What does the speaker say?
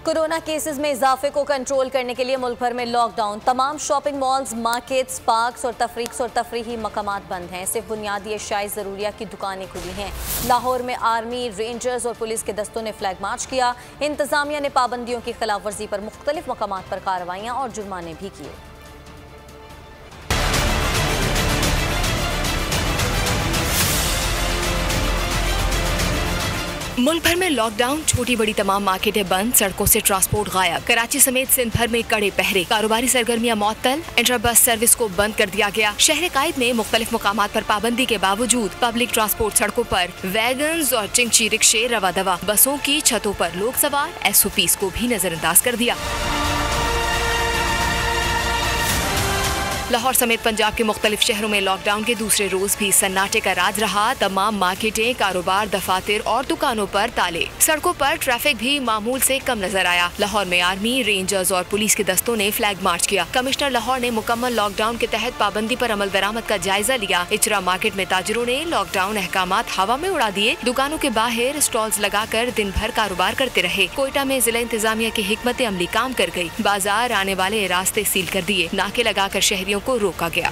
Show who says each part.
Speaker 1: Corona cases में इजाफे को कंट्रोल करने के लिए मुल्क भर में लॉकडाउन। तमाम शॉपिंग मॉल्स, मार्केट्स, पार्क्स और तफरीही मकामात बंद हैं। सिर्फ बुनियादी अशाई ज़रूरिया की दुकानें खुली हैं। लाहौर में आर्मी, रेंजर्स और पुलिस के दस्तों ने फ्लैग मार्च किया। इंतजामिया ने पाबंदियों की खिलाफ वर्जी पर मुख्तलिफ मकामात पर कार्रवाइयाँ और जुर्माने भी किए।
Speaker 2: मुल्क भर में लॉकडाउन, छोटी बड़ी तमाम मार्केटें बंद, सड़कों से ट्रांसपोर्ट गायब। कराची समेत सिंध भर में कड़े पहरे, कारोबारी सरगर्मियां मुअत्तल, इंटर बस सर्विस को बंद कर दिया गया। शहर कायद में मुख्तलिफ मुकामात पर पाबंदी के बावजूद पब्लिक ट्रांसपोर्ट सड़कों पर वैगन्स और चिंगची रिक्शे रवा दवा। बसों की छतों पर लोग सवार, SOPs को भी नजरअंदाज कर दिया। लाहौर समेत पंजाब के मुख्तलिफ शहरों में लॉकडाउन के दूसरे रोज भी सन्नाटे का राज रहा। तमाम मार्केटें, कारोबार, दफातर और दुकानों पर ताले। सड़कों पर ट्रैफिक भी मामूल से कम नजर आया। लाहौर में आर्मी, रेंजर्स और पुलिस के दस्तों ने फ्लैग मार्च किया। कमिश्नर लाहौर ने मुकम्मल लॉकडाउन के तहत पाबंदी पर अमल दरामद का जायजा लिया। इचरा मार्केट में ताजिरों ने लॉकडाउन अहकामात हवा में उड़ा दिए। दुकानों के बाहर स्टॉल्स लगाकर दिन भर कारोबार करते रहे। कोयटा में जिला इंतजामिया की हिकमत अमली काम कर गयी। बाजार आने वाले रास्ते सील कर दिए। नाके लगाकर शहरियों को रोका गया।